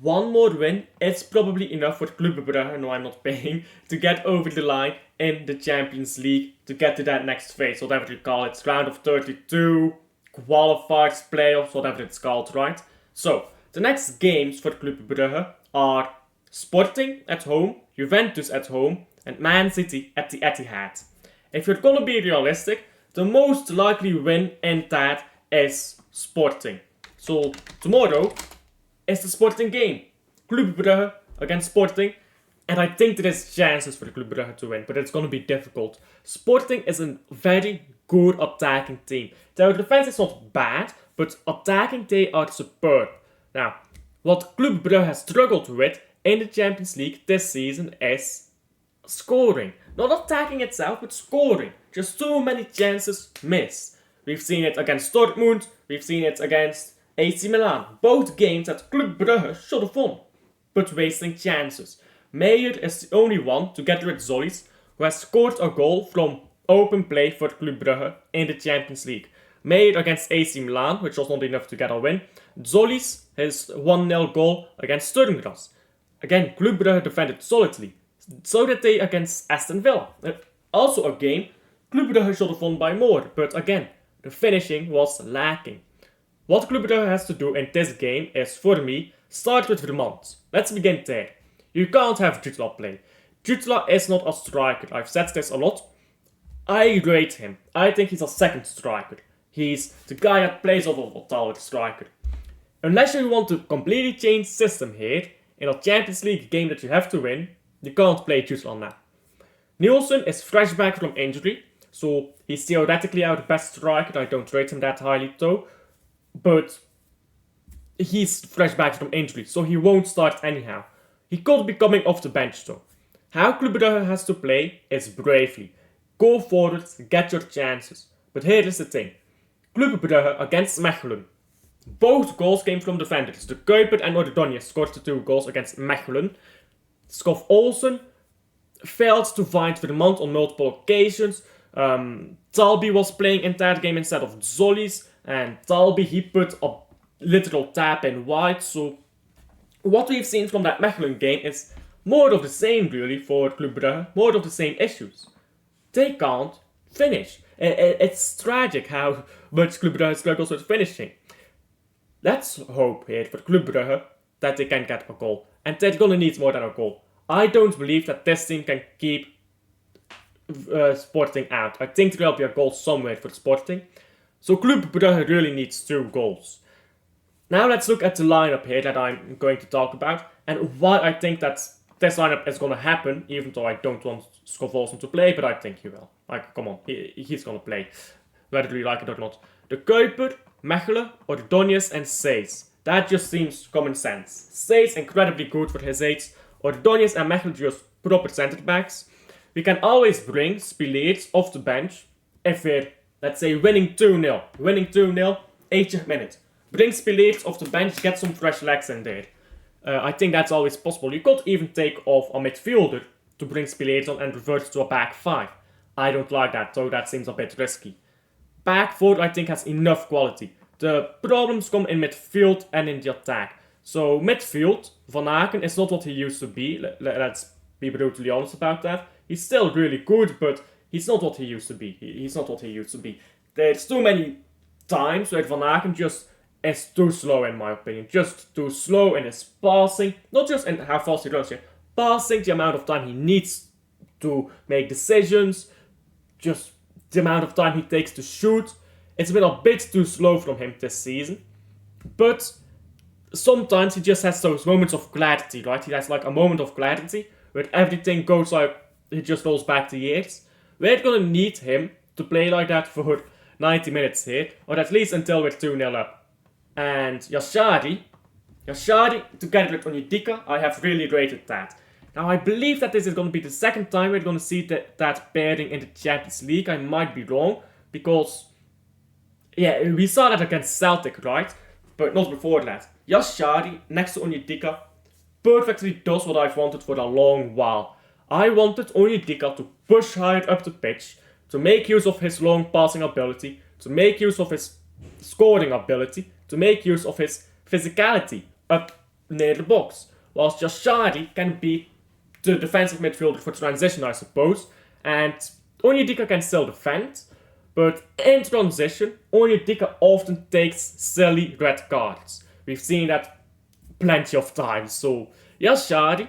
one more win is probably enough for Club Brugge, no I'm not paying, to get over the line in the Champions League, to get to that next phase, whatever you call it, round of 32, qualifiers, playoffs, whatever it's called, right? So, the next games for Club Brugge are Sporting at home, Juventus at home, and Man City at the Etihad. If you're gonna be realistic, the most likely win in that is Sporting. So tomorrow is the Sporting game. Club Brugge against Sporting. And I think there is chances for the Club Brugge to win, but it's gonna be difficult. Sporting is a very good attacking team. Their defense is not bad, but attacking they are superb. Now, what Club Brugge has struggled with in the Champions League this season is scoring. Not attacking itself, but scoring. Just so many chances missed. We've seen it against Dortmund, we've seen it against AC Milan. Both games that Club Brugge should have won, but wasting chances. Meyer is the only one, together with Zollis, who has scored a goal from open play for Club Brugge in the Champions League. Meyer against AC Milan, which was not enough to get a win. Zollis, his 1-0 goal against Sturmgras. Again, Club Brugge defended solidly. So did they against Aston Villa. Also a game, Club Brugge should have won by more, but again, the finishing was lacking. What Club Brugge has to do in this game is, for me, start with Vermont. Let's begin there. You can't have Jutla play. Jutla is not a striker. I've said this a lot. I rate him. I think he's a second striker. He's the guy that plays off of a taller striker. Unless you want to completely change system here, in a Champions League game that you have to win, you can't play Jutla now. Nielsen is fresh back from injury, so he's theoretically our best striker. I don't rate him that highly though, but he's fresh back from injury, so he won't start anyhow. He could be coming off the bench though. How Club Brugge has to play is bravely. Go forward, get your chances. But here is the thing. Club Brugge against Mechelen. Both goals came from defenders. De Kuiper and Ordonez scored the 2 goals against Mechelen. Skov Olsen failed to find Vermont on multiple occasions. Talby was playing in that game instead of Zollis. And Talby, he put a literal tap in wide. So what we've seen from that Mechelen game is more of the same really for Club Brugge. More of the same issues. They can't finish. It's tragic how much Club Brugge struggles with finishing. Let's hope here for Club Brugge that they can get a goal. And they're gonna need more than a goal. I don't believe that this team can keep Sporting out. I think there will be a goal somewhere for Sporting. So Club Brugge really needs 2 goals. Now let's look at the lineup here that I'm going to talk about. And why I think that this lineup is gonna happen. Even though I don't want Skov Olsen to play, but I think he will. Like, come on, he's gonna play. Whether you like it or not. De Kuiper, Mechelen, Ordonez and Seys. That just seems common sense. Seys incredibly good for his age. Ordonez and Mechelen just proper centre backs. We can always bring Spileers off the bench if we're, let's say, winning 2-0. Winning 2-0, 80th minute. Bring Spileers off the bench, get some fresh legs in there. I think that's always possible. You could even take off a midfielder to bring Spileers on and revert to a back 5. I don't like that, though that seems a bit risky. Back 4 I think has enough quality. The problems come in midfield and in the attack. So midfield, Van Aken is not what he used to be. Let's be brutally honest about that. He's still really good, but he's not what he used to be. He's not what he used to be. There's too many times where Van Aken just is too slow in my opinion. Just too slow in his passing. Not just in how fast he runs here. Passing, the amount of time he needs to make decisions. Just the amount of time he takes to shoot. It's been a bit too slow from him this season. But sometimes he just has those moments of clarity, right? He has like a moment of clarity where everything goes like, he just rolls back the years. We're gonna need him to play like that for 90 minutes here, or at least until we're 2-0 up. And Yashari, together with Onyedika, I have really rated that. Now I believe that this is going to be the second time we're going to see that pairing in the Champions League. I might be wrong, because yeah, we saw that against Celtic, right? But not before that. Yashari next to Onyedika perfectly does what I've wanted for a long while. I wanted Onyedika to push higher up the pitch, to make use of his long passing ability, to make use of his scoring ability, to make use of his physicality up near the box. Whilst Yashari can be the defensive midfielder for transition, I suppose. And Onyedika can still defend. But in transition, Onyedika often takes silly red cards. We've seen that plenty of times. So Yashari,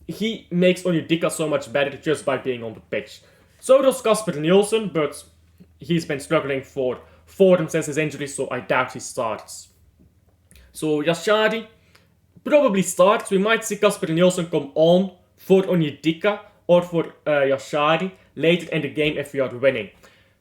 he makes Onyedika so much better just by being on the pitch. So does Kasper Nielsen, but he's been struggling for form since his injury, so I doubt he starts. So Yashari probably starts. We might see Kasper Nielsen come on for Onyedika or for Yashari later in the game if we are winning.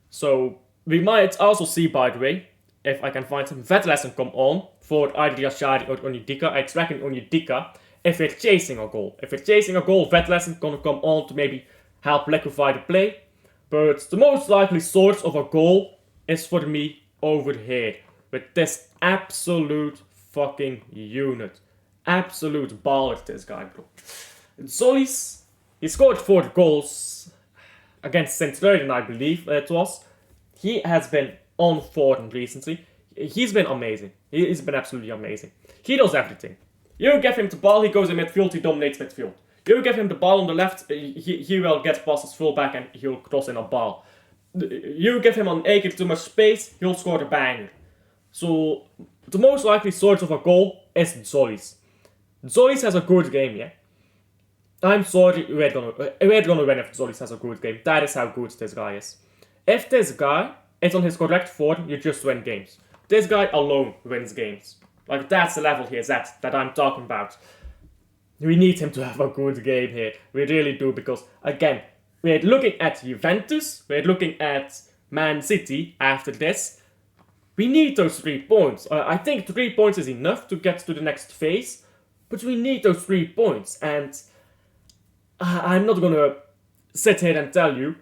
So we might also see, by the way, if I can find some Vettelesen come on for either Yashari or Onyedika. I reckon Onyedika if we're chasing a goal. If we're chasing a goal, Vettelesen gonna come on to maybe help liquefy the play. But the most likely source of a goal is for me over here. With this absolute fucking unit. Absolute baller, this guy, bro. Zolis, he scored 4 goals against Sint-Truiden, I believe it was. He has been on form recently. He's been amazing. He's been absolutely amazing. He does everything. You give him the ball, he goes in midfield, he dominates midfield. You give him the ball on the left, he will get past his fullback and he'll cross in a ball. You give him an acre too much space, he'll score a banger. So, the most likely source of a goal is Zolis. Zolis has a good game, yeah? I'm sorry, we're gonna win if Zolis has a good game. That is how good this guy is. If this guy is on his correct form, you just win games. This guy alone wins games. Like, that's the level he is at, that I'm talking about. We need him to have a good game here. We really do, because, again, we're looking at Juventus, we're looking at Man City after this. We need those 3 points. I think 3 points is enough to get to the next phase, but we need those 3 points, and I'm not gonna sit here and tell you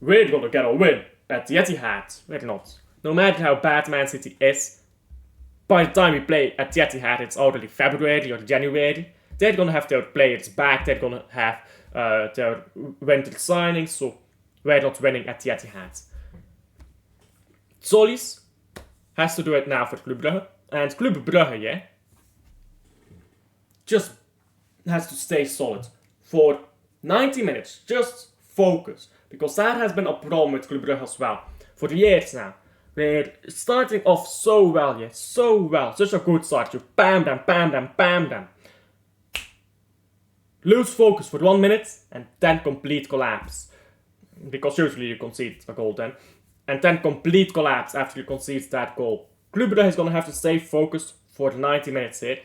we're gonna get a win at the Etihad. We're not. No matter how bad Man City is, by the time we play at the Etihad, it's already February or January. They're gonna have their players back. They're gonna have their winter signings. So we're not winning at the Etihad. Solis has to do it now for Club Brugge, and Club Brugge, yeah, just has to stay solid for 90 minutes. Just focus, because that has been a problem with Club Brugge as well for years now. They're starting off so well, yeah, so well. Such a good start. You bam them, bam them, bam them. Lose focus for 1 minute and then complete collapse. Because usually you concede a goal then. And then complete collapse after you concede that goal. Club Brugge is going to have to stay focused for the 90 minutes here.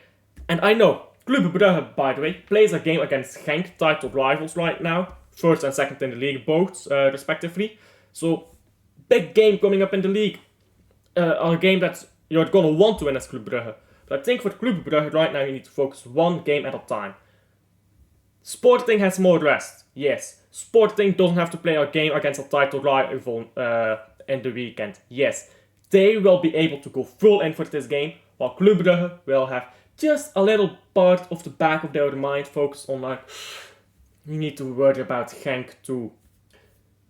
And I know, Club Brugge, by the way, plays a game against Genk, titled rivals right now. First and second in the league, both, respectively. So, big game coming up in the league. A game that you're going to want to win as Club Brugge. But I think for Club Brugge right now you need to focus 1 game at a time. Sporting has more rest, yes. Sporting doesn't have to play a game against a title rival in the weekend, yes. They will be able to go full in for this game, while Club Brugge will have just a little part of the back of their mind focused on like, we need to worry about Genk too.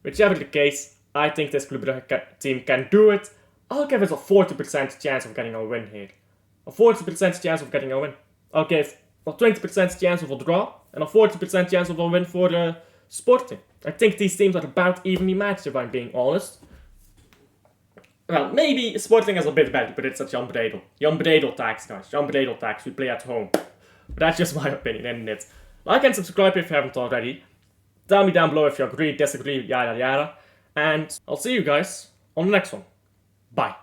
Whichever the case, I think this Club Brugge team can do it. I'll give it a 40% chance of getting a win here. A 40% chance of getting a win. I'll give a 20% chance of a draw and a 40% chance of a win for Sporting. I think these teams are about evenly matched, if I'm being honest. Well, maybe Sporting is a bit better, but it's at Jan Bredel. Jan Bredel tax, guys. Jan Bredel tax. We play at home. But that's just my opinion, isn't it? Like and subscribe if you haven't already. Tell me down below if you agree, disagree, yada yada. And I'll see you guys on the next one. Bye.